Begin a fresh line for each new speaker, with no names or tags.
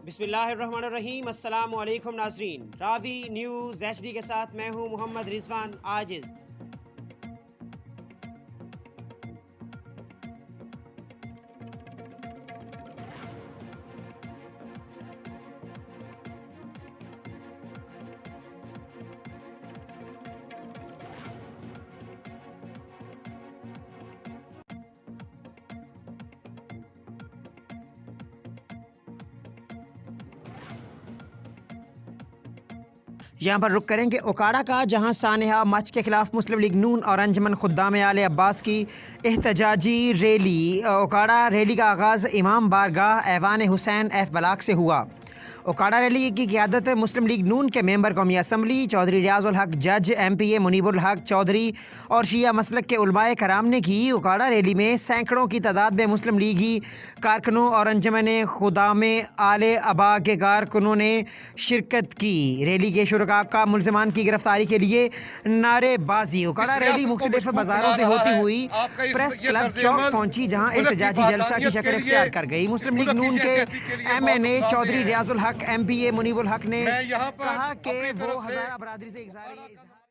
बिस्मिल्लाहिर्रहमानिर्रहीम। अस्सलामु अलैकुम नाज़रीन। रावी न्यूज़ HD के साथ मैं हूं मोहम्मद रिजवान आजिज़। यहाँ पर रुक करेंगे ओकाड़ा का, जहाँ सानेहा मच के खिलाफ मुस्लिम लीग नून और अंजमन खुद्दाम आले अब्बास की एहतजाजी रैली। ओकाड़ा रैली का आगाज़ इमाम बारगाह ऐवान हुसैन एफ बलाक से हुआ। ओकाड़ा रैली की क़ियादत मुस्लिम लीग नून के मेंबर कौमी असम्बली चौधरी रियाजुल हक जज MPA मुनीबुल हक चौधरी और शिया मसलक के उलमाए कराम ने की। ओकाड़ा रैली में सैकड़ों की तादाद में मुस्लिम लीगी कारकुनों और अंजमन खुदाम आले अबा के कारकुनों ने शिरकत की। रैली के शुरका का मुलजमान की गिरफ्तारी के लिए नारेबाजी। ओकाड़ा रैली मुख्तलिफ बाजारों से होती हुई प्रेस क्लब चौक पहुंची, जहां एहतजाजी जलसा की शक्ल इख्तियार कर गई। मुस्लिम लीग नून के MNA चौधरी रियाजुल हक MPA मुनीबुल हक ने कहा कि वो हज़ारा बरादरी से